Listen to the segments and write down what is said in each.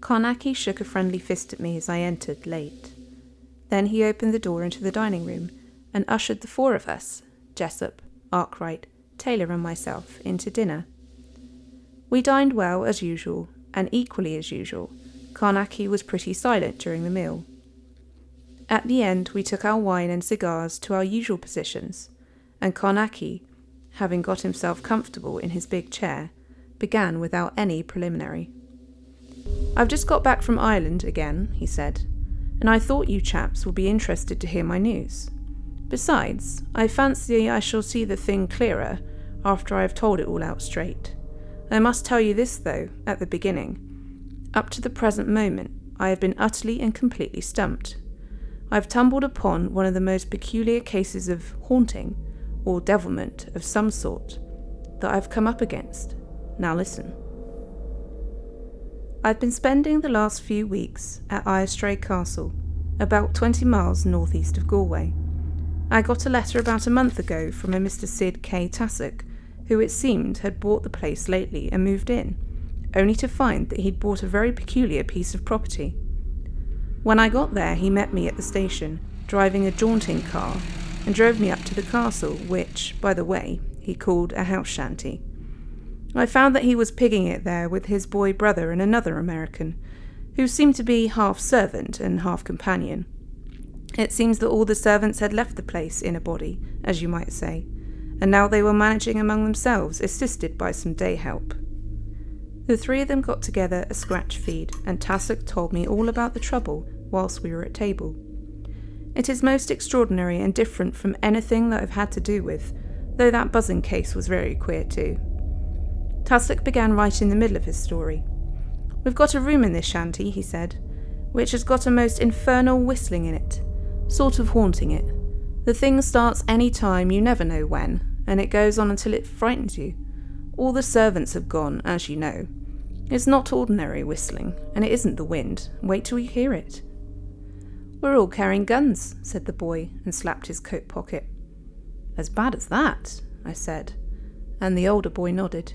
Karnaki shook a friendly fist at me as I entered, late. Then he opened the door into the dining room and ushered the four of us, Jessup, Arkwright, Taylor and myself, into dinner. We dined well as usual, and equally as usual, Karnaki was pretty silent during the meal. At the end we took our wine and cigars to our usual positions, and Karnaki, having got himself comfortable in his big chair, began without any preliminary. "I've just got back from Ireland again," he said, "and I thought you chaps would be interested to hear my news. Besides, I fancy I shall see the thing clearer after I have told it all out straight. I must tell you this, though, at the beginning. Up to the present moment, I have been utterly and completely stumped. I've tumbled upon one of the most peculiar cases of haunting, or devilment of some sort, that I've come up against. Now listen. I've been spending the last few weeks at Irestray Castle, about 20 miles northeast of Galway. I got a letter about a month ago from a Mr. Sid K. Tassock, who it seemed had bought the place lately and moved in, only to find that he'd bought a very peculiar piece of property. When I got there, he met me at the station, driving a jaunting car, and drove me up to the castle, which, by the way, he called a house shanty. I found that he was pigging it there with his boy brother and another American, who seemed to be half servant and half companion. It seems that all the servants had left the place in a body, as you might say, and now they were managing among themselves, assisted by some day help. The three of them got together a scratch feed, and Tassock told me all about the trouble whilst we were at table. It is most extraordinary and different from anything that I've had to do with, though that buzzing case was very queer too. Tassock began right in the middle of his story. "We've got a room in this shanty," he said, "which has got a most infernal whistling in it, sort of haunting it. The thing starts any time, you never know when, and it goes on until it frightens you. All the servants have gone, as you know. It's not ordinary whistling, and it isn't the wind. Wait till you hear it." "We're all carrying guns," said the boy, and slapped his coat pocket. "As bad as that?" I said, and the older boy nodded.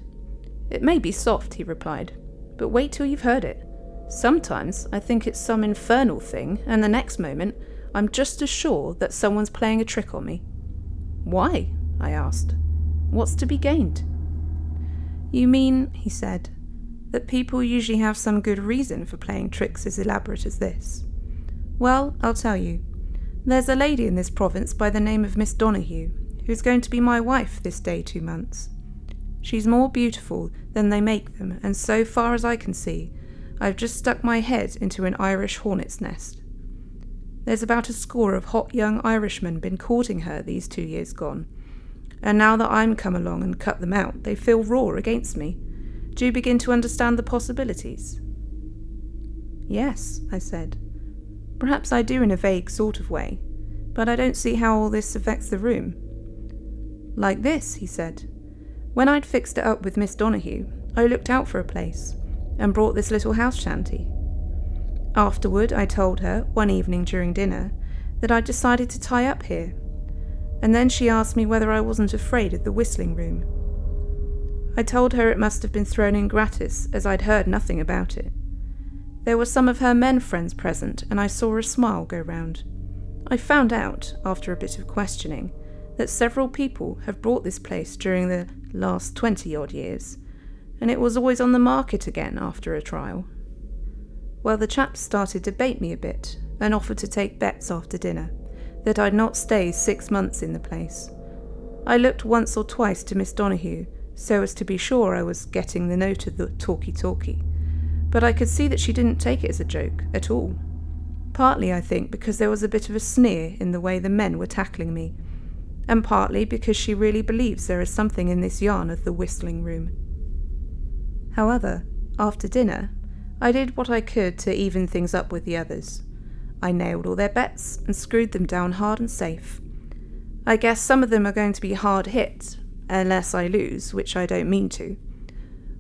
"It may be soft," he replied, "but wait till you've heard it. Sometimes I think it's some infernal thing, and the next moment I'm just as sure that someone's playing a trick on me." "Why?" I asked. "What's to be gained?" "You mean," he said, "that people usually have some good reason for playing tricks as elaborate as this? Well, I'll tell you. There's a lady in this province by the name of Miss Donahue, who's going to be my wife this day 2 months. She's more beautiful than they make them, and so far as I can see, I've just stuck my head into an Irish hornet's nest. There's about a score of hot young Irishmen been courting her these 2 years gone, and now that I'm come along and cut them out, they feel raw against me. Do you begin to understand the possibilities?" "Yes," I said. "Perhaps I do in a vague sort of way, but I don't see how all this affects the room." "Like this," he said. "When I'd fixed it up with Miss Donahue, I looked out for a place, and brought this little house shanty. Afterward, I told her, one evening during dinner, that I'd decided to tie up here, and then she asked me whether I wasn't afraid of the whistling room. I told her it must have been thrown in gratis, as I'd heard nothing about it. There were some of her men friends present, and I saw a smile go round. I found out, after a bit of questioning, that several people have bought this place during the last 20-odd years, and it was always on the market again after a trial. Well, the chaps started to bait me a bit, and offered to take bets after dinner, that I'd not stay 6 months in the place. I looked once or twice to Miss Donahue, so as to be sure I was getting the note of the talky-talky, but I could see that she didn't take it as a joke at all. Partly, I think, because there was a bit of a sneer in the way the men were tackling me, and partly because she really believes there is something in this yarn of the whistling room. However, after dinner, I did what I could to even things up with the others. I nailed all their bets and screwed them down hard and safe. I guess some of them are going to be hard hit, unless I lose, which I don't mean to.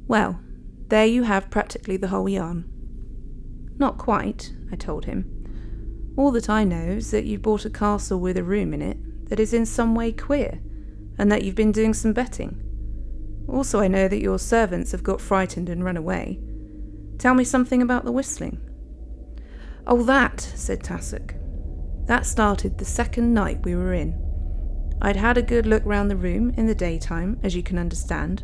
Well, there you have practically the whole yarn." "Not quite," I told him. "All that I know is that you've bought a castle with a room in it that is in some way queer, and that you've been doing some betting. Also I know that your servants have got frightened and run away. Tell me something about the whistling." "Oh, that," said Tassoc. "That started the second night we were in. I'd had a good look round the room in the daytime, as you can understand,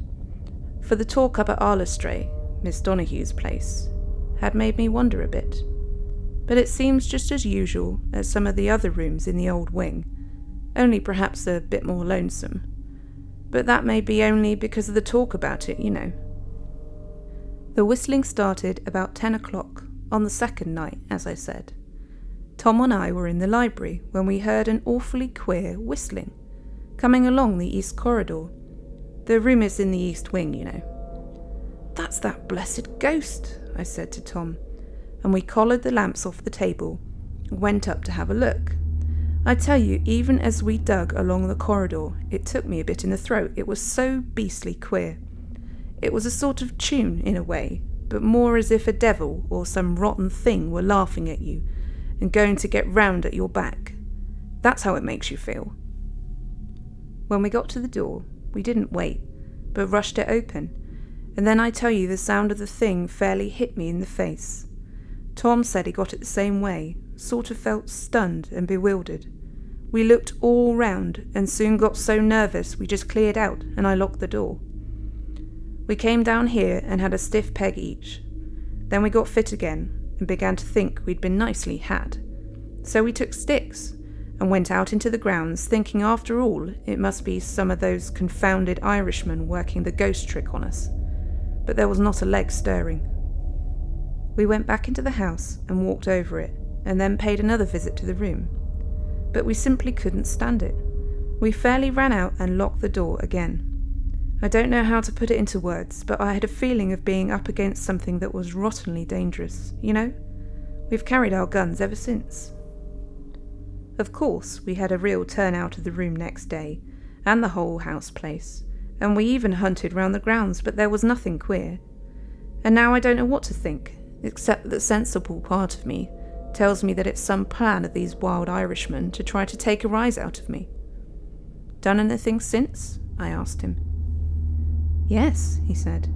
for the talk up at Arlestrae, Miss Donohue's place, had made me wonder a bit. But it seems just as usual as some of the other rooms in the old wing, only perhaps a bit more lonesome. But that may be only because of the talk about it, you know." The whistling started about 10 o'clock on the second night, as I said. Tom and I were in the library when we heard an awfully queer whistling, coming along the east corridor. The room is in the east wing, you know. "That's that blessed ghost," I said to Tom, and we collared the lamps off the table and went up to have a look. I tell you, even as we dug along the corridor, it took me a bit in the throat. It was so beastly queer. It was a sort of tune, in a way, but more as if a devil or some rotten thing were laughing at you and going to get round at your back. That's how it makes you feel. When we got to the door, we didn't wait, but rushed it open, and then I tell you the sound of the thing fairly hit me in the face. Tom said he got it the same way, sort of felt stunned and bewildered. We looked all round and soon got so nervous we just cleared out and I locked the door. We came down here and had a stiff peg each. Then we got fit again and began to think we'd been nicely had. So we took sticks and went out into the grounds, thinking after all it must be some of those confounded Irishmen working the ghost trick on us. But there was not a leg stirring. We went back into the house and walked over it, and then paid another visit to the room. But we simply couldn't stand it. We fairly ran out and locked the door again. I don't know how to put it into words, but I had a feeling of being up against something that was rottenly dangerous, you know? We've carried our guns ever since. Of course, we had a real turnout of the room next day, and the whole house place, and we even hunted round the grounds, but there was nothing queer. And now I don't know what to think, except that the sensible part of me tells me that it's some plan of these wild Irishmen to try to take a rise out of me. "Done anything since?" I asked him. "Yes," he said.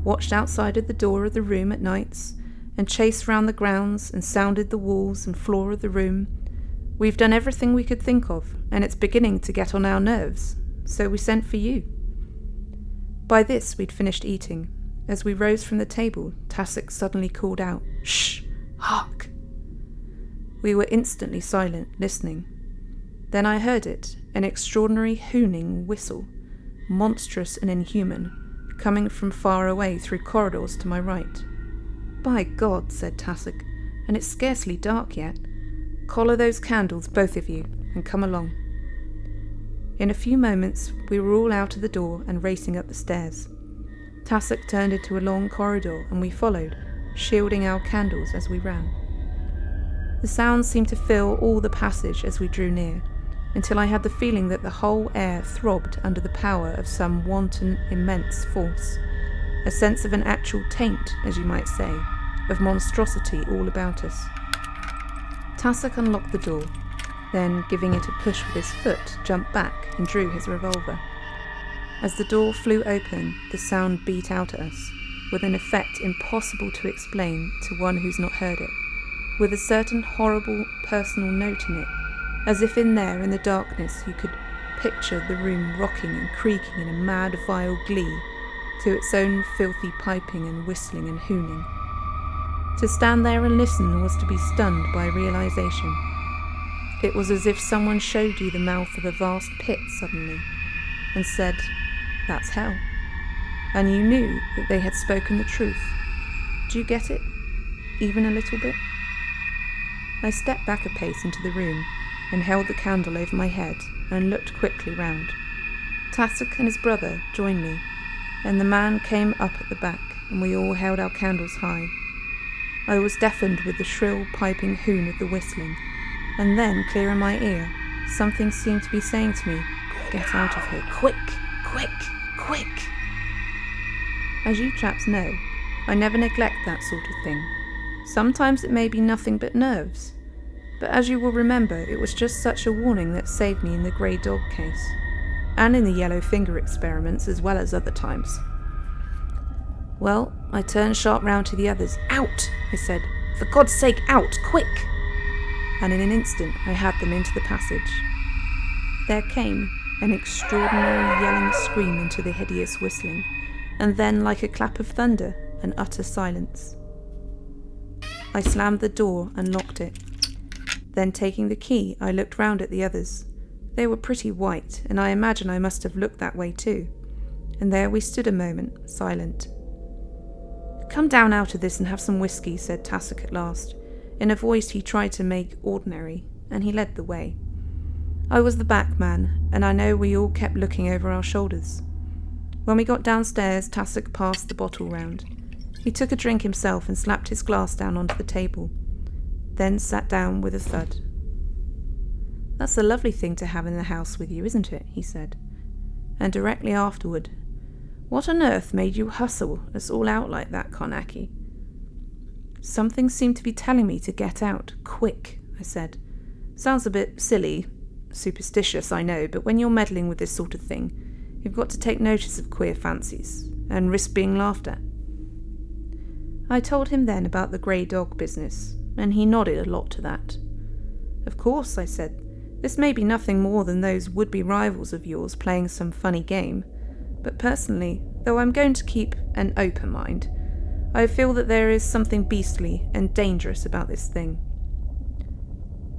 "Watched outside of the door of the room at nights, and chased round the grounds, and sounded the walls and floor of the room. We've done everything we could think of, and it's beginning to get on our nerves, so we sent for you." By this we'd finished eating. As we rose from the table, Tassoc suddenly called out, "Shh! Hark!" We were instantly silent, listening. Then I heard it, an extraordinary hooning whistle, monstrous and inhuman, coming from far away through corridors to my right. "By God," said Tassoc, "and it's scarcely dark yet. Collar those candles, both of you, and come along." In a few moments we were all out of the door and racing up the stairs. Tassoc turned into a long corridor and we followed, shielding our candles as we ran. The sound seemed to fill all the passage as we drew near, until I had the feeling that the whole air throbbed under the power of some wanton, immense force, a sense of an actual taint, as you might say, of monstrosity all about us. Tassoc unlocked the door, then, giving it a push with his foot, jumped back and drew his revolver. As the door flew open, the sound beat out at us, with an effect impossible to explain to one who's not heard it, with a certain horrible personal note in it, as if in there in the darkness you could picture the room rocking and creaking in a mad vile glee to its own filthy piping and whistling and hooning. To stand there and listen was to be stunned by realization. It was as if someone showed you the mouth of a vast pit suddenly, and said, "That's hell." And you knew that they had spoken the truth. Do you get it? Even a little bit? I stepped back a pace into the room, and held the candle over my head, and looked quickly round. Tassoc and his brother joined me, and the man came up at the back, and we all held our candles high. I was deafened with the shrill, piping hoon of the whistling, and then, clear in my ear, something seemed to be saying to me, "Get out of here, quick, quick, quick." As you chaps know, I never neglect that sort of thing. Sometimes it may be nothing but nerves, but as you will remember, it was just such a warning that saved me in the grey dog case, and in the yellow finger experiments as well as other times. Well, I turned sharp round to the others. "Out!" I said. "For God's sake, out! Quick!" And in an instant I had them into the passage. There came an extraordinary yelling scream into the hideous whistling, and then, like a clap of thunder, an utter silence. I slammed the door and locked it. Then, taking the key, I looked round at the others. They were pretty white, and I imagine I must have looked that way too. And there we stood a moment, silent. "Come down out of this and have some whiskey," said Tassoc at last, in a voice he tried to make ordinary, and he led the way. I was the back man, and I know we all kept looking over our shoulders. When we got downstairs, Tassoc passed the bottle round. He took a drink himself and slapped his glass down onto the table, then sat down with a thud. "That's a lovely thing to have in the house with you, isn't it?" he said. And directly afterward, "What on earth made you hustle us all out like that, Carnacki?" "Something seemed to be telling me to get out, quick," I said. "Sounds a bit silly, superstitious, I know, but when you're meddling with this sort of thing, you've got to take notice of queer fancies, and risk being laughed at." I told him then about the grey dog business, and he nodded a lot to that. "Of course," I said, "this may be nothing more than those would-be rivals of yours playing some funny game, but personally, though I'm going to keep an open mind, I feel that there is something beastly and dangerous about this thing."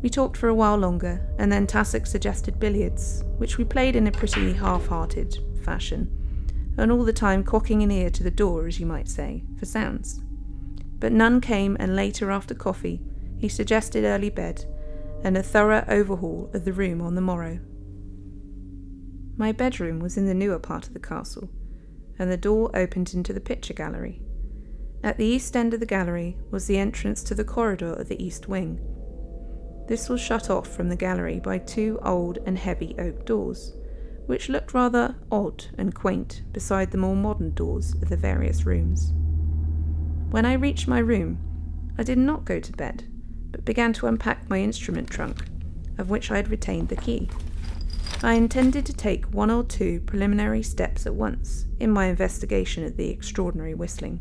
We talked for a while longer, and then Tassoc suggested billiards, which we played in a pretty half-hearted fashion, and all the time cocking an ear to the door, as you might say, for sounds. But none came, and later, after coffee, he suggested early bed, and a thorough overhaul of the room on the morrow. My bedroom was in the newer part of the castle, and the door opened into the picture gallery. At the east end of the gallery was the entrance to the corridor of the east wing. This was shut off from the gallery by two old and heavy oak doors, which looked rather odd and quaint beside the more modern doors of the various rooms. When I reached my room, I did not go to bed, but began to unpack my instrument trunk, of which I had retained the key. I intended to take one or two preliminary steps at once in my investigation of the extraordinary whistling.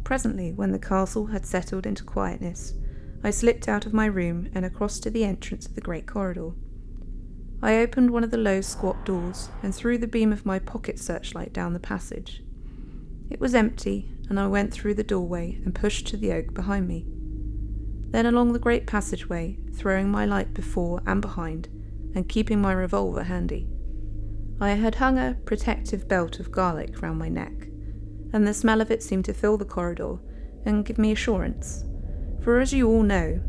Presently, when the castle had settled into quietness, I slipped out of my room and across to the entrance of the great corridor. I opened one of the low squat doors and threw the beam of my pocket searchlight down the passage. It was empty, and I went through the doorway and pushed to the oak behind me. Then along the great passageway, throwing my light before and behind, and keeping my revolver handy. I had hung a protective belt of garlic round my neck, and the smell of it seemed to fill the corridor and give me assurance, for as you all know,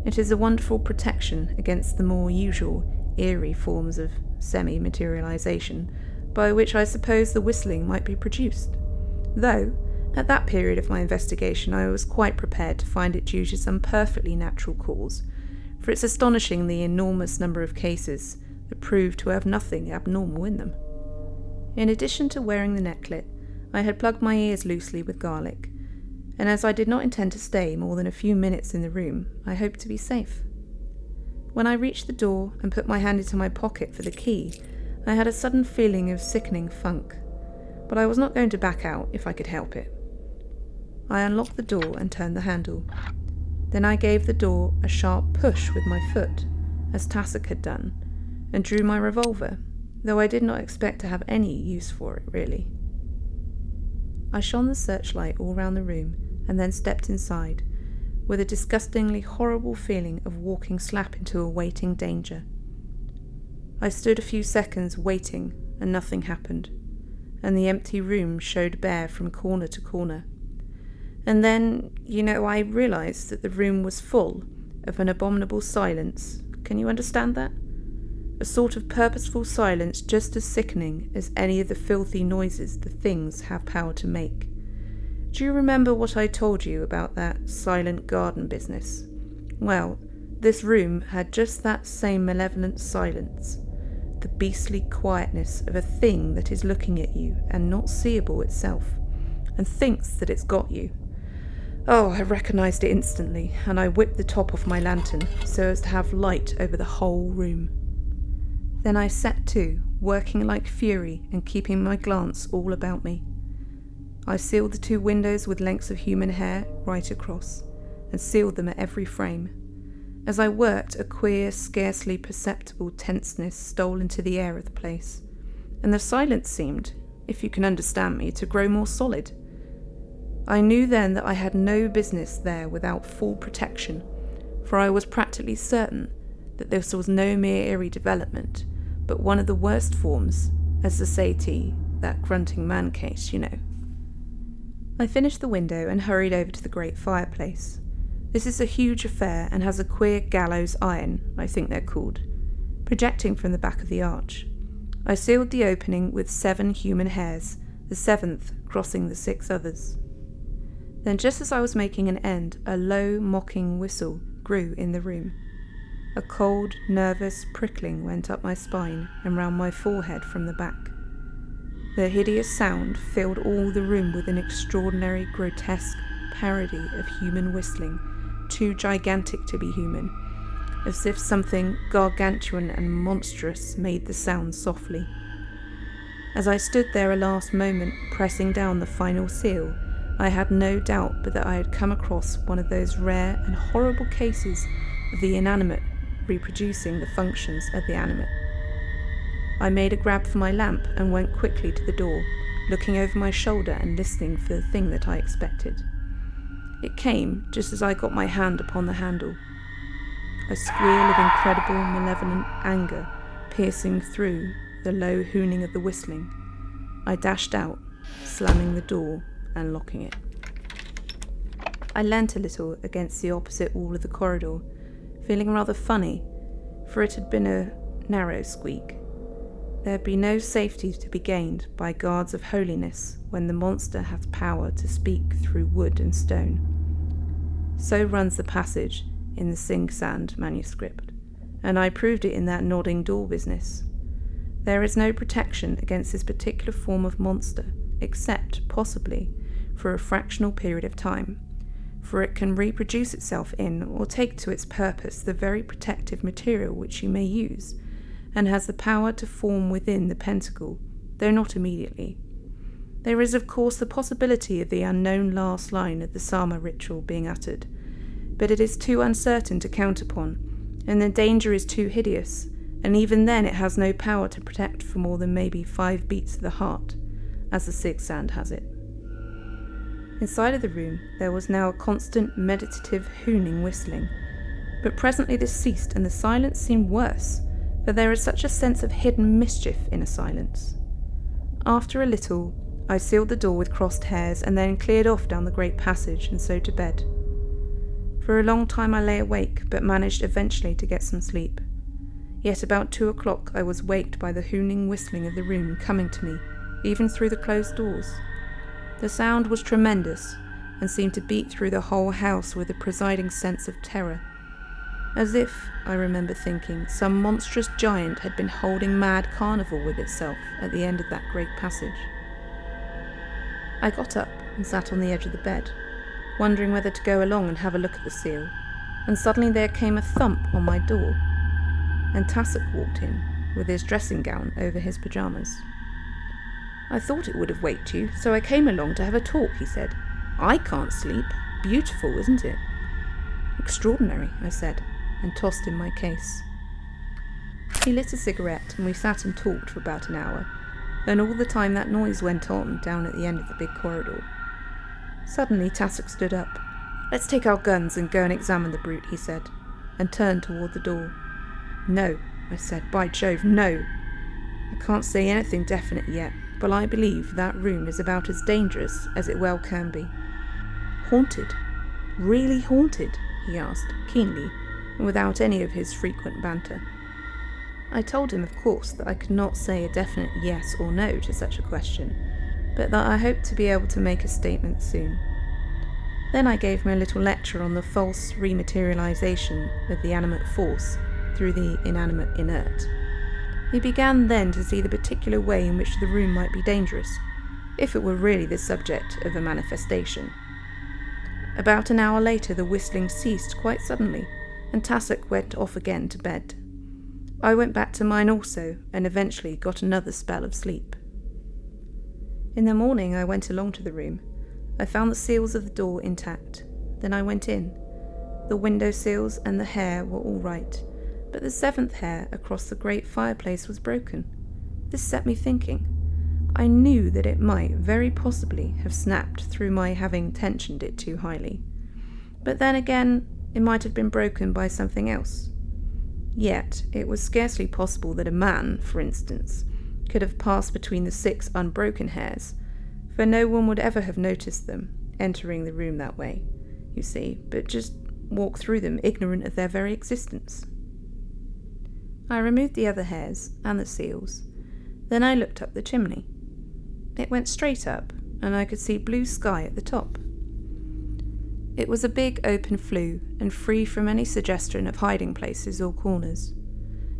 it is a wonderful protection against the more usual, eerie forms of semi-materialization by which I suppose the whistling might be produced, though, at that period of my investigation, I was quite prepared to find it due to some perfectly natural cause, for it's astonishing the enormous number of cases that prove to have nothing abnormal in them. In addition to wearing the necklet, I had plugged my ears loosely with garlic, and as I did not intend to stay more than a few minutes in the room, I hoped to be safe. When I reached the door and put my hand into my pocket for the key, I had a sudden feeling of sickening funk, but I was not going to back out if I could help it. I unlocked the door and turned the handle. Then I gave the door a sharp push with my foot, as Tassoc had done, and drew my revolver, though I did not expect to have any use for it, really. I shone the searchlight all round the room, and then stepped inside, with a disgustingly horrible feeling of walking slap into a waiting danger. I stood a few seconds waiting, and nothing happened, and the empty room showed bare from corner to corner. And then, I realised that the room was full of an abominable silence. Can you understand that? A sort of purposeful silence just as sickening as any of the filthy noises the things have power to make. Do you remember what I told you about that silent garden business? Well, this room had just that same malevolent silence, the beastly quietness of a thing that is looking at you and not seeable itself, and thinks that it's got you. Oh, I recognised it instantly, and I whipped the top off my lantern so as to have light over the whole room. Then I set to, working like fury and keeping my glance all about me. I sealed the 2 windows with lengths of human hair right across, and sealed them at every frame. As I worked, a queer, scarcely perceptible tenseness stole into the air of the place, and the silence seemed, if you can understand me, to grow more solid. I knew then that I had no business there without full protection, for I was practically certain that this was no mere eerie development, but one of the worst forms, as the Sati, that grunting man case, you know. I finished the window and hurried over to the great fireplace. This is a huge affair and has a queer gallows iron, I think they're called, projecting from the back of the arch. I sealed the opening with 7 human hairs, the 7th crossing the 6 others. Then, just as I was making an end, a low, mocking whistle grew in the room. A cold, nervous prickling went up my spine and round my forehead from the back. The hideous sound filled all the room with an extraordinary, grotesque parody of human whistling, too gigantic to be human, as if something gargantuan and monstrous made the sound softly. As I stood there a last moment, pressing down the final seal, I had no doubt but that I had come across one of those rare and horrible cases of the inanimate reproducing the functions of the animate. I made a grab for my lamp and went quickly to the door, looking over my shoulder and listening for the thing that I expected. It came just as I got my hand upon the handle. A squeal of incredible, malevolent anger piercing through the low hooning of the whistling. I dashed out, slamming the door and locking it. I leant a little against the opposite wall of the corridor, feeling rather funny, for it had been a narrow squeak. There be no safety to be gained by guards of holiness when the monster hath power to speak through wood and stone. So runs the passage in the Sing Sand manuscript, and I proved it in that nodding door business. There is no protection against this particular form of monster, except, possibly, for a fractional period of time, for it can reproduce itself in or take to its purpose the very protective material which you may use, and has the power to form within the pentacle, though not immediately. There is of course the possibility of the unknown last line of the Sama ritual being uttered, but it is too uncertain to count upon, and the danger is too hideous, and even then it has no power to protect for more than maybe 5 beats of the heart, as the Sing Sand has it. Inside of the room there was now a constant meditative hooning whistling, but presently this ceased and the silence seemed worse, for there is such a sense of hidden mischief in a silence. After a little, I sealed the door with crossed hairs and then cleared off down the great passage and so to bed. For a long time I lay awake, but managed eventually to get some sleep. Yet about 2 o'clock I was waked by the hooning whistling of the room coming to me, even through the closed doors. The sound was tremendous, and seemed to beat through the whole house with a presiding sense of terror. As if, I remember thinking, some monstrous giant had been holding mad carnival with itself at the end of that great passage. I got up and sat on the edge of the bed, wondering whether to go along and have a look at the seal, and suddenly there came a thump on my door, and Tassoc walked in, with his dressing gown over his pyjamas. "I thought it would have waked you, so I came along to have a talk," he said. "I can't sleep. Beautiful, isn't it?" "Extraordinary," I said, and tossed in my case. He lit a cigarette, and we sat and talked for about an hour, and all the time that noise went on down at the end of the big corridor. Suddenly Tassoc stood up. "Let's take our guns and go and examine the brute," he said, and turned toward the door. "No," I said, "by Jove, no. I can't say anything definite yet, but I believe that room is about as dangerous as it well can be." "Haunted? Really haunted?" he asked, keenly, and without any of his frequent banter. I told him, of course, that I could not say a definite yes or no to such a question, but that I hoped to be able to make a statement soon. Then I gave him a little lecture on the false rematerialization of the animate force through the inanimate inert. He began then to see the particular way in which the room might be dangerous, if it were really the subject of a manifestation. About an hour later the whistling ceased quite suddenly, and Tassoc went off again to bed. I went back to mine also, and eventually got another spell of sleep. In the morning I went along to the room. I found the seals of the door intact. Then I went in. The window seals and the hair were all right, but the 7th hair across the great fireplace was broken. This set me thinking. I knew that it might very possibly have snapped through my having tensioned it too highly. But then again, it might have been broken by something else. Yet, it was scarcely possible that a man, for instance, could have passed between the 6 unbroken hairs, for no one would ever have noticed them, entering the room that way, you see, but just walk through them ignorant of their very existence. I removed the other hairs and the seals. Then I looked up the chimney. It went straight up, and I could see blue sky at the top. It was a big open flue, and free from any suggestion of hiding places or corners.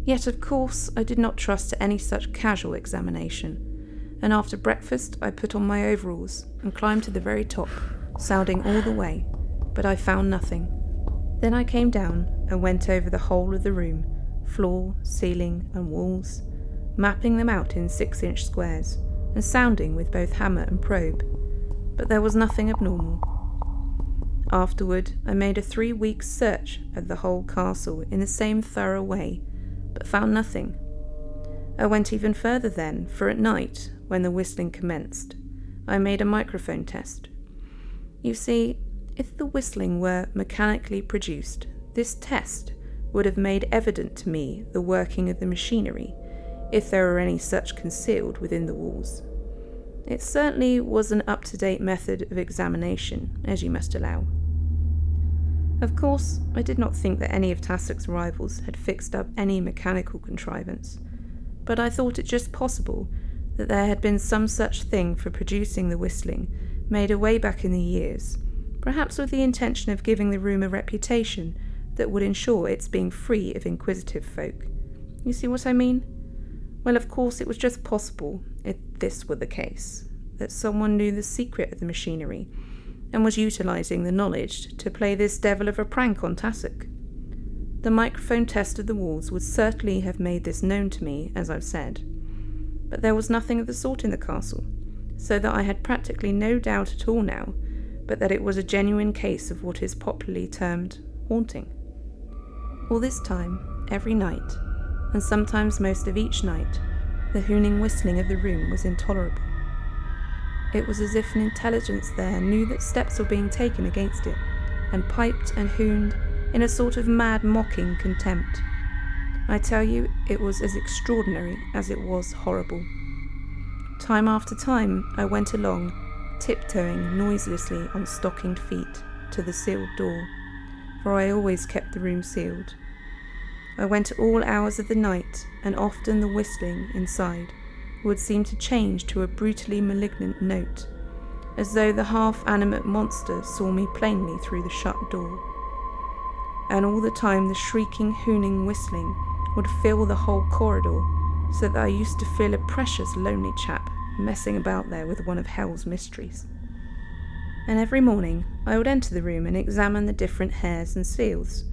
Yet, of course, I did not trust to any such casual examination, and after breakfast I put on my overalls and climbed to the very top, sounding all the way, but I found nothing. Then I came down and went over the whole of the room, floor, ceiling, and walls, mapping them out in 6-inch squares, and sounding with both hammer and probe, but there was nothing abnormal. Afterward, I made a 3-week search of the whole castle in the same thorough way, but found nothing. I went even further then, for at night, when the whistling commenced, I made a microphone test. You see, if the whistling were mechanically produced, this test would have made evident to me the working of the machinery, if there were any such concealed within the walls. It certainly was an up-to-date method of examination, as you must allow. Of course, I did not think that any of Tassock's rivals had fixed up any mechanical contrivance, but I thought it just possible that there had been some such thing for producing the whistling made away back in the years, perhaps with the intention of giving the room a reputation that would ensure its being free of inquisitive folk. You see what I mean? Well, of course, it was just possible, if this were the case, that someone knew the secret of the machinery and was utilising the knowledge to play this devil of a prank on Tassock. The microphone test of the walls would certainly have made this known to me, as I've said, but there was nothing of the sort in the castle, so that I had practically no doubt at all now but that it was a genuine case of what is popularly termed haunting. All this time, every night, and sometimes most of each night, the hooning whistling of the room was intolerable. It was as if an intelligence there knew that steps were being taken against it, and piped and hooned in a sort of mad mocking contempt. I tell you, it was as extraordinary as it was horrible. Time after time I went along, tiptoeing noiselessly on stockinged feet, to the sealed door, for I always kept the room sealed. I went at all hours of the night, and often the whistling inside would seem to change to a brutally malignant note, as though the half-animate monster saw me plainly through the shut door. And all the time the shrieking, hooning whistling would fill the whole corridor, so that I used to feel a precious lonely chap messing about there with one of hell's mysteries. And every morning I would enter the room and examine the different hairs and seals.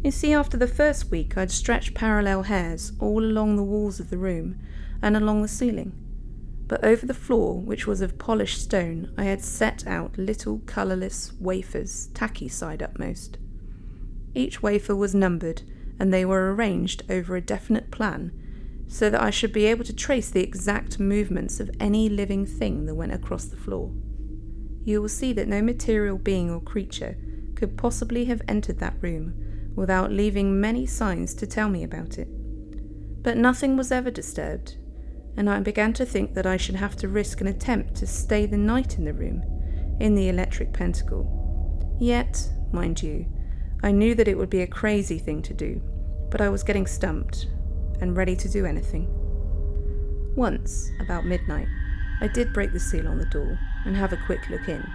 You see, after the first week I'd stretched parallel hairs all along the walls of the room and along the ceiling, but over the floor, which was of polished stone, I had set out little colourless wafers, tacky side upmost. Each wafer was numbered, and they were arranged over a definite plan, so that I should be able to trace the exact movements of any living thing that went across the floor. You will see that no material being or creature could possibly have entered that room without leaving many signs to tell me about it. But nothing was ever disturbed, and I began to think that I should have to risk an attempt to stay the night in the room, in the electric pentacle. Yet, mind you, I knew that it would be a crazy thing to do, but I was getting stumped, and ready to do anything. Once, about midnight, I did break the seal on the door and have a quick look in,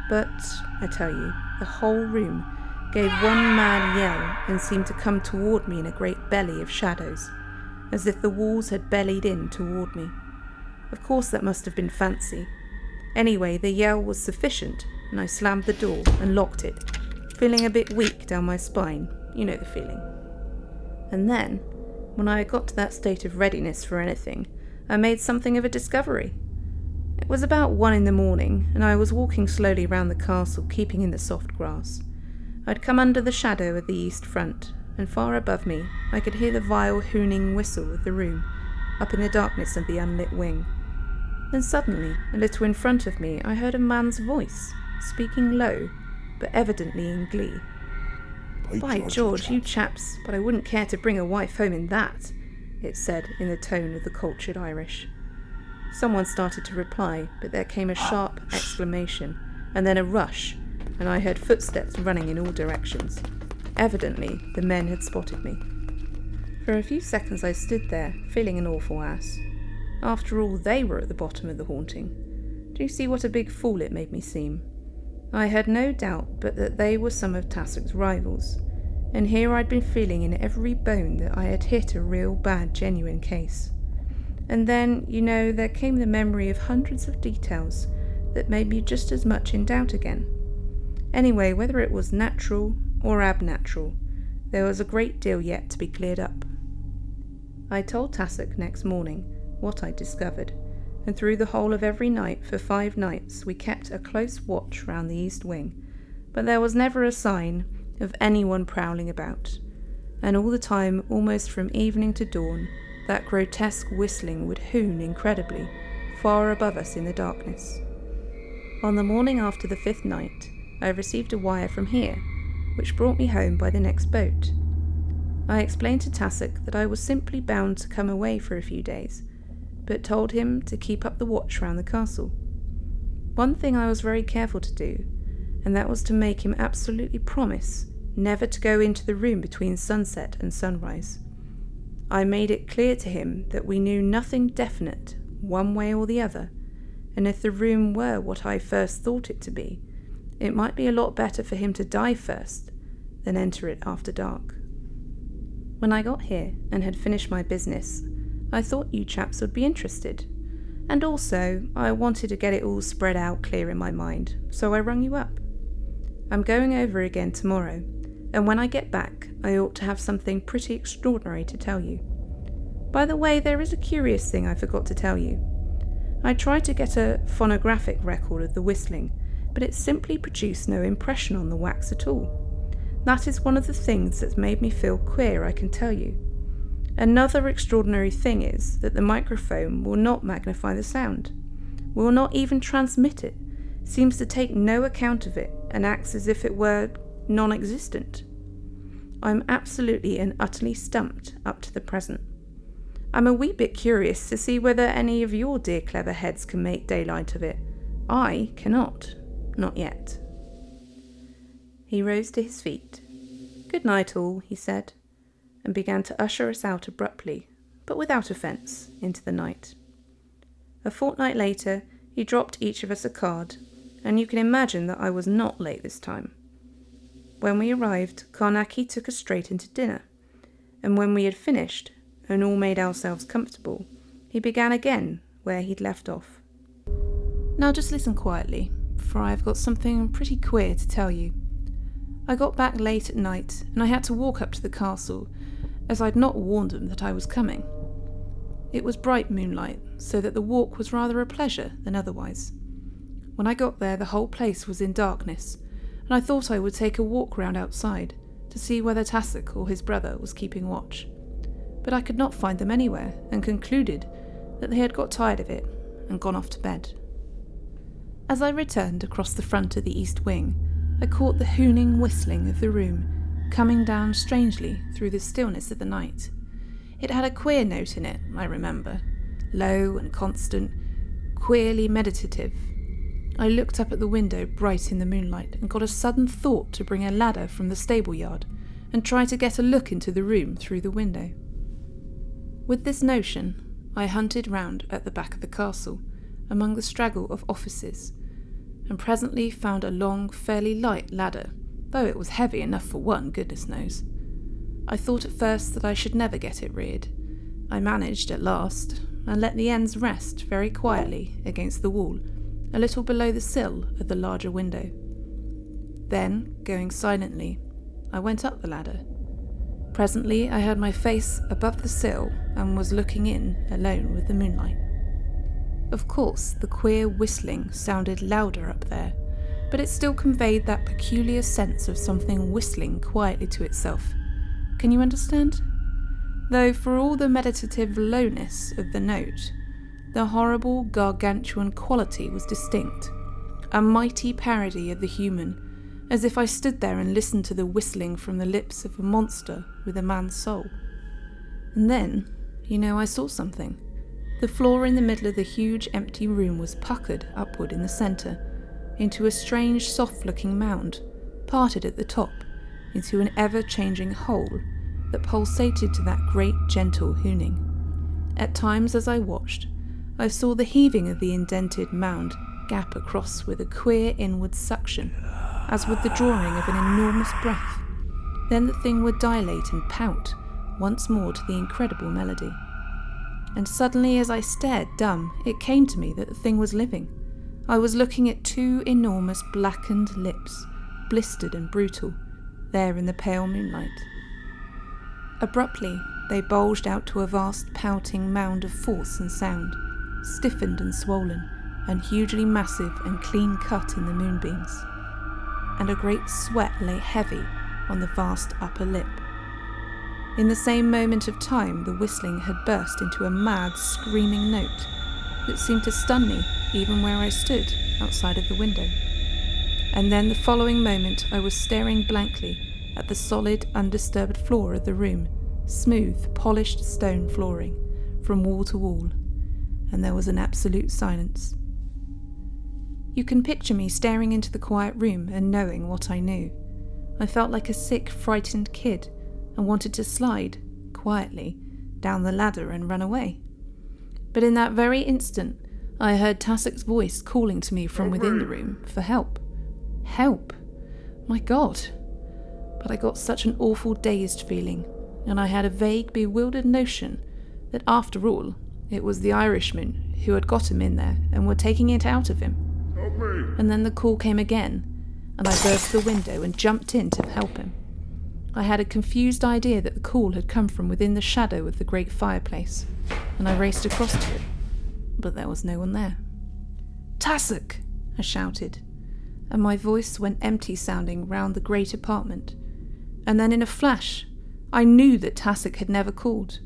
but, I tell you, the whole room gave one mad yell and seemed to come toward me in a great belly of shadows, as if the walls had bellied in toward me. Of course that must have been fancy. Anyway, the yell was sufficient, and I slammed the door and locked it, feeling a bit weak down my spine, you know the feeling. And then, when I had got to that state of readiness for anything, I made something of a discovery. It was about 1 in the morning, and I was walking slowly round the castle, keeping in the soft grass. I'd come under the shadow of the east front, and far above me I could hear the vile hooning whistle of the room, up in the darkness of the unlit wing. Then suddenly, a little in front of me, I heard a man's voice, speaking low, but evidently in glee. "By George, you chaps, but I wouldn't care to bring a wife home in that," it said in the tone of the cultured Irish. Someone started to reply, but there came a sharp exclamation, and then a rush, and I heard footsteps running in all directions. Evidently, the men had spotted me. For a few seconds I stood there, feeling an awful ass. After all, they were at the bottom of the haunting. Do you see what a big fool it made me seem? I had no doubt but that they were some of Tassock's rivals, and here I'd been feeling in every bone that I had hit a real bad genuine case. And then, there came the memory of hundreds of details that made me just as much in doubt again. Anyway, whether it was natural or abnatural, there was a great deal yet to be cleared up. I told Tassock next morning what I'd discovered, and through the whole of every night for 5 nights we kept a close watch round the east wing, but there was never a sign of anyone prowling about, and all the time, almost from evening to dawn, that grotesque whistling would hoon incredibly, far above us in the darkness. On the morning after the 5th night, I received a wire from here, which brought me home by the next boat. I explained to Tassock that I was simply bound to come away for a few days, but told him to keep up the watch round the castle. One thing I was very careful to do, and that was to make him absolutely promise never to go into the room between sunset and sunrise. I made it clear to him that we knew nothing definite, one way or the other, and if the room were what I first thought it to be, it might be a lot better for him to die first than enter it after dark. When I got here and had finished my business, I thought you chaps would be interested, and also I wanted to get it all spread out clear in my mind, so I rung you up. I'm going over again tomorrow, and when I get back I ought to have something pretty extraordinary to tell you. By the way, there is a curious thing I forgot to tell you. I tried to get a phonographic record of the whistling, but it simply produced no impression on the wax at all. That is one of the things that's made me feel queer, I can tell you. Another extraordinary thing is that the microphone will not magnify the sound, will not even transmit it, seems to take no account of it, and acts as if it were non-existent. I'm absolutely and utterly stumped up to the present. I'm a wee bit curious to see whether any of your dear clever heads can make daylight of it. I cannot. Not yet. He rose to his feet. "Good night all," he said, and began to usher us out abruptly, but without offence, into the night. A fortnight later, he dropped each of us a card, and you can imagine that I was not late this time. When we arrived, Carnacki took us straight into dinner, and when we had finished, and all made ourselves comfortable, he began again where he'd left off. "Now just listen quietly, for I have got something pretty queer to tell you. I got back late at night, and I had to walk up to the castle, as I'd not warned them that I was coming. It was bright moonlight, so that the walk was rather a pleasure than otherwise. When I got there, the whole place was in darkness, and I thought I would take a walk round outside, to see whether Tassock or his brother was keeping watch. But I could not find them anywhere, and concluded that they had got tired of it, and gone off to bed. As I returned across the front of the east wing, I caught the hooning whistling of the room, coming down strangely through the stillness of the night. It had a queer note in it, I remember, low and constant, queerly meditative. I looked up at the window bright in the moonlight and got a sudden thought to bring a ladder from the stable yard and try to get a look into the room through the window. With this notion, I hunted round at the back of the castle, among the straggle of offices, and presently found a long, fairly light ladder, though it was heavy enough for one, goodness knows. I thought at first that I should never get it reared. I managed at last, and let the ends rest very quietly against the wall, a little below the sill of the larger window. Then, going silently, I went up the ladder. Presently I had my face above the sill and was looking in alone with the moonlight. Of course, the queer whistling sounded louder up there, but it still conveyed that peculiar sense of something whistling quietly to itself. Can you understand? Though for all the meditative lowness of the note, the horrible gargantuan quality was distinct, a mighty parody of the human, as if I stood there and listened to the whistling from the lips of a monster with a man's soul. And then, I saw something. The floor in the middle of the huge empty room was puckered upward in the centre, into a strange soft-looking mound, parted at the top into an ever-changing hole that pulsated to that great gentle hooning. At times as I watched, I saw the heaving of the indented mound gap across with a queer inward suction, as with the drawing of an enormous breath. Then the thing would dilate and pout once more to the incredible melody. And suddenly, as I stared dumb, it came to me that the thing was living. I was looking at two enormous blackened lips, blistered and brutal, there in the pale moonlight. Abruptly, they bulged out to a vast pouting mound of force and sound, stiffened and swollen, and hugely massive and clean cut in the moonbeams. And a great sweat lay heavy on the vast upper lip. In the same moment of time, the whistling had burst into a mad, screaming note that seemed to stun me even where I stood outside of the window. And then the following moment I was staring blankly at the solid, undisturbed floor of the room, smooth, polished stone flooring, from wall to wall, and there was an absolute silence. You can picture me staring into the quiet room and knowing what I knew. I felt like a sick, frightened kid and wanted to slide, quietly, down the ladder and run away. But in that very instant, I heard Tassock's voice calling to me from within the room for help. Help! My God! But I got such an awful dazed feeling, and I had a vague, bewildered notion that after all, it was the Irishmen who had got him in there and were taking it out of him. Help me! And then the call came again, and I burst the window and jumped in to help him. I had a confused idea that the call had come from within the shadow of the great fireplace, and I raced across to it, but there was no one there. "Tassock!" I shouted, and my voice went empty-sounding round the great apartment, and then in a flash, I knew that Tassock had never called.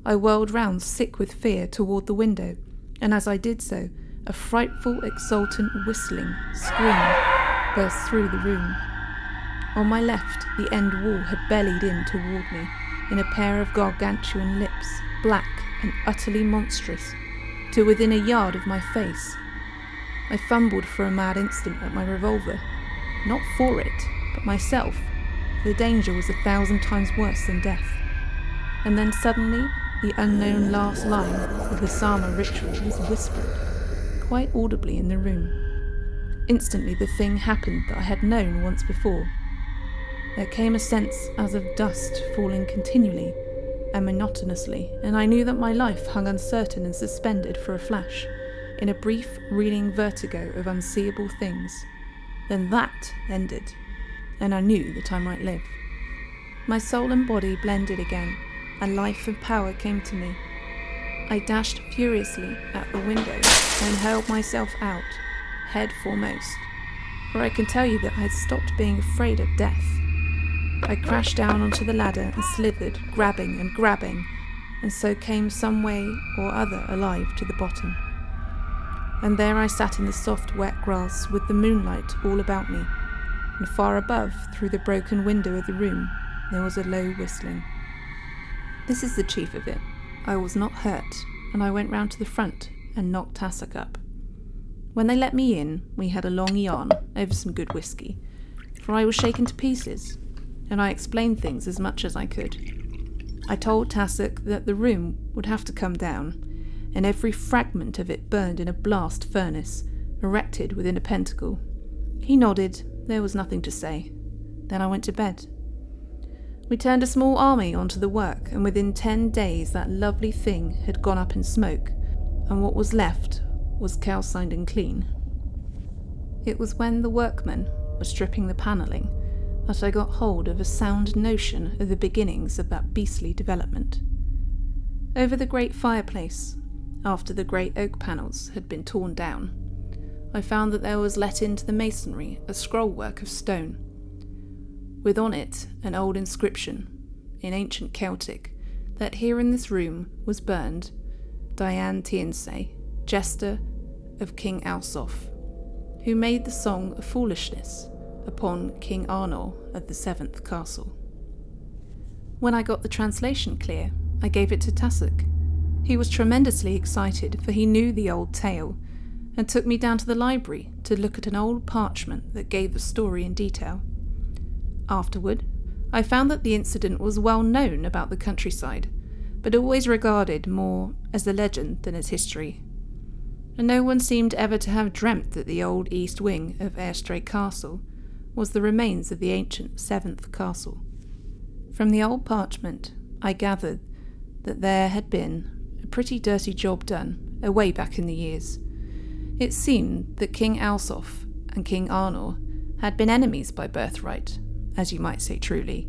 I whirled round, sick with fear, toward the window, and as I did so, a frightful, exultant, whistling scream burst through the room. On my left, the end wall had bellied in toward me, in a pair of gargantuan lips, black and utterly monstrous, to within a yard of my face. I fumbled for a mad instant at my revolver, not for it, but myself. The danger was 1,000 times worse than death. And then suddenly, the unknown last line of the Sama ritual was whispered, quite audibly in the room. Instantly the thing happened that I had known once before. There came a sense as of dust falling continually and monotonously, and I knew that my life hung uncertain and suspended for a flash, in a brief, reeling vertigo of unseeable things. Then that ended, and I knew that I might live. My soul and body blended again, and life and power came to me. I dashed furiously at the window and hurled myself out, head foremost, for I can tell you that I had stopped being afraid of death. I crashed down onto the ladder and slithered, grabbing and grabbing, and so came some way or other alive to the bottom. And there I sat in the soft, wet grass with the moonlight all about me, and far above, through the broken window of the room, there was a low whistling. This is the chief of it. I was not hurt, and I went round to the front and knocked Tassock up. When they let me in, we had a long yarn over some good whiskey, for I was shaken to pieces, and I explained things as much as I could. I told Tassock that the room would have to come down, and every fragment of it burned in a blast furnace, erected within a pentacle. He nodded. There was nothing to say. Then I went to bed. We turned a small army onto the work, and within 10 days that lovely thing had gone up in smoke, and what was left was calcined and clean. It was when the workmen were stripping the panelling that I got hold of a sound notion of the beginnings of that beastly development. Over the great fireplace, after the great oak panels had been torn down, I found that there was let into the masonry a scrollwork of stone, with on it an old inscription, in ancient Celtic, that here in this room was burned Dian Tiensay, jester of King Alsoph, who made the song of foolishness upon King Arnor of the 7th castle. When I got the translation clear, I gave it to Tassoc. He was tremendously excited, for he knew the old tale, and took me down to the library to look at an old parchment that gave the story in detail. Afterward, I found that the incident was well known about the countryside, but always regarded more as a legend than as history. And no one seemed ever to have dreamt that the old east wing of Airstray Castle was the remains of the ancient 7th castle. From the old parchment, I gathered that there had been a pretty dirty job done away back in the years. It seemed that King Alsoph and King Arnor had been enemies by birthright, as you might say truly,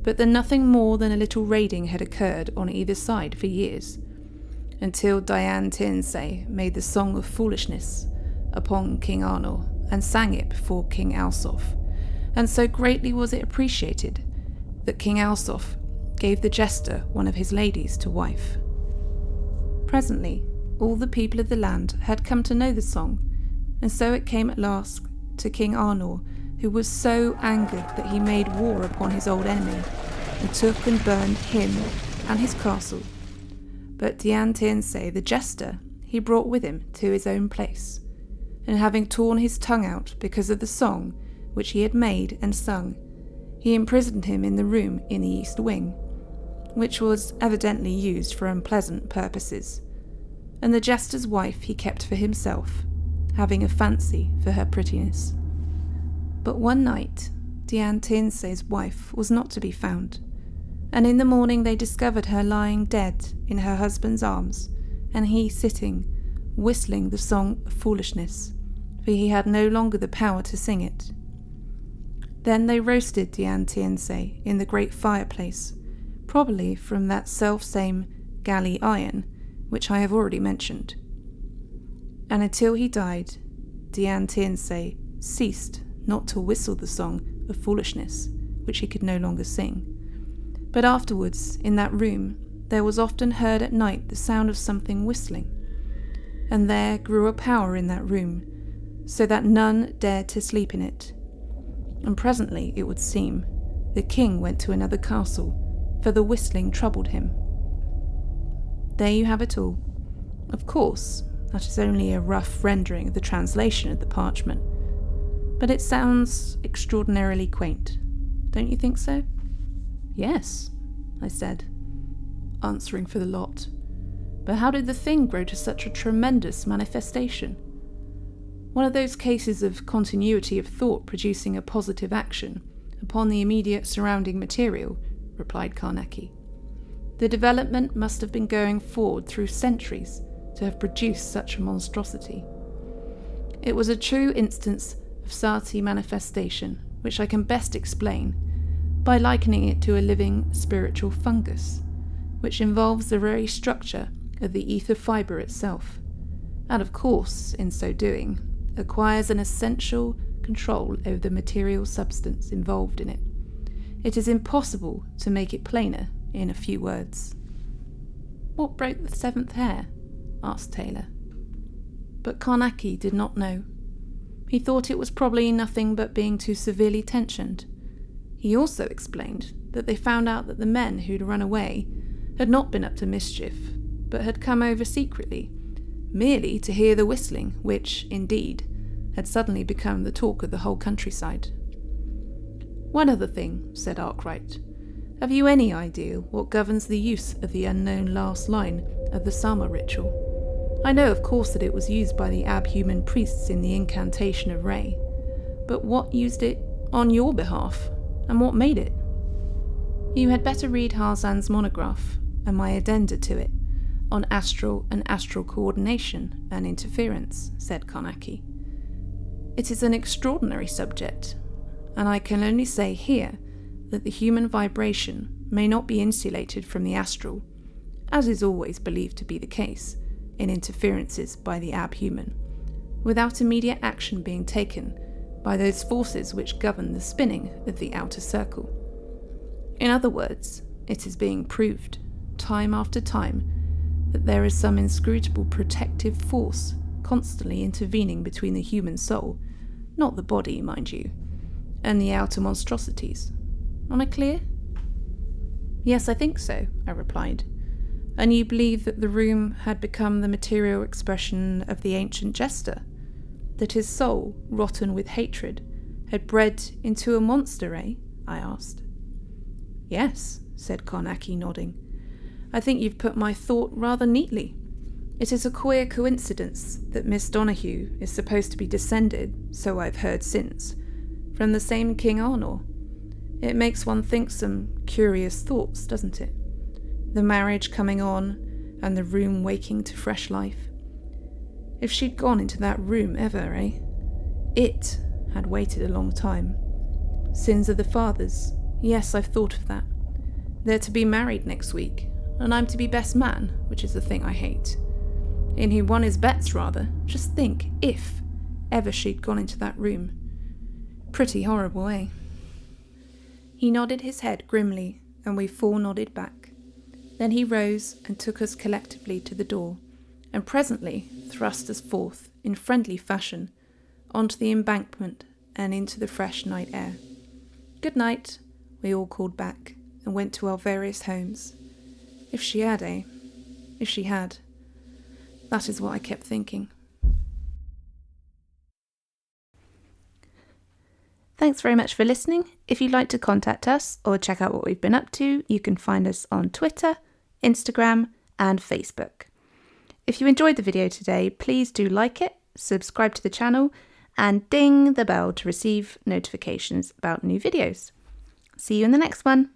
but that nothing more than a little raiding had occurred on either side for years, until Dian Tiensay made the song of foolishness upon King Arnor and sang it before King Alsoph, and so greatly was it appreciated that King Alsoph gave the jester one of his ladies to wife. Presently, all the people of the land had come to know the song, and so it came at last to King Arnor, who was so angered that he made war upon his old enemy, and took and burned him and his castle. But Dian Tiensay, the jester, he brought with him to his own place, and having torn his tongue out because of the song which he had made and sung, he imprisoned him in the room in the east wing, which was evidently used for unpleasant purposes, and the jester's wife he kept for himself, having a fancy for her prettiness. But one night, Dian Tiensay's wife was not to be found, and in the morning they discovered her lying dead in her husband's arms, and he sitting, whistling the song of foolishness, for he had no longer the power to sing it. Then they roasted Dian Tiensay in the great fireplace, probably from that self-same galley iron which I have already mentioned. And until he died, Dian Tiensay ceased not to whistle the song of foolishness, which he could no longer sing. But afterwards, in that room, there was often heard at night the sound of something whistling, and there grew a power in that room, so that none dared to sleep in it. And presently, it would seem, the king went to another castle, for the whistling troubled him. There you have it all. Of course, that is only a rough rendering of the translation of the parchment, but it sounds extraordinarily quaint. Don't you think so? Yes, I said, answering for the lot. But how did the thing grow to such a tremendous manifestation? One of those cases of continuity of thought producing a positive action upon the immediate surrounding material, replied Carnacki. The development must have been going forward through centuries to have produced such a monstrosity. It was a true instance of Sati manifestation, which I can best explain by likening it to a living spiritual fungus, which involves the very structure of the ether fibre itself, and of course, in so doing, acquires an essential control over the material substance involved in it. It is impossible to make it plainer in a few words. What broke the 7th hair? Asked Taylor. But Carnacki did not know. He thought it was probably nothing but being too severely tensioned. He also explained that they found out that the men who'd run away had not been up to mischief, but had come over secretly, merely to hear the whistling, which, indeed, had suddenly become the talk of the whole countryside. One other thing, said Arkwright. Have you any idea what governs the use of the unknown last line of the Sama ritual? I know, of course, that it was used by the abhuman priests in the incantation of Re, but what used it on your behalf, and what made it? You had better read Harzan's monograph, and my addenda to it, on astral and astral coordination and interference, said Carnacki. It is an extraordinary subject, and I can only say here that the human vibration may not be insulated from the astral, as is always believed to be the case, in interferences by the abhuman, without immediate action being taken by those forces which govern the spinning of the outer circle. In other words, it is being proved, time after time, that there is some inscrutable protective force constantly intervening between the human soul, not the body, mind you, and the outer monstrosities. Am I clear? Yes, I think so, I replied. And you believe that the room had become the material expression of the ancient jester? That his soul, rotten with hatred, had bred into a monster, eh? I asked. Yes, said Carnacki, nodding. I think you've put my thought rather neatly. It is a queer coincidence that Miss Donahue is supposed to be descended, so I've heard since, from the same King Arnor. It makes one think some curious thoughts, doesn't it? The marriage coming on, and the room waking to fresh life. If she'd gone into that room ever, eh? It had waited a long time. Sins of the fathers. Yes, I've thought of that. They're to be married next week, and I'm to be best man, which is the thing I hate. And he won his bets, rather. Just think, if ever she'd gone into that room. Pretty horrible, eh? He nodded his head grimly, and we four nodded back. Then he rose and took us collectively to the door, and presently thrust us forth, in friendly fashion, onto the embankment and into the fresh night air. Good night, we all called back, and went to our various homes. If she had, eh? If she had. That is what I kept thinking. Thanks very much for listening. If you'd like to contact us or check out what we've been up to, you can find us on Twitter, Instagram, and Facebook. If you enjoyed the video today, please do like it, subscribe to the channel, and ding the bell to receive notifications about new videos. See you in the next one.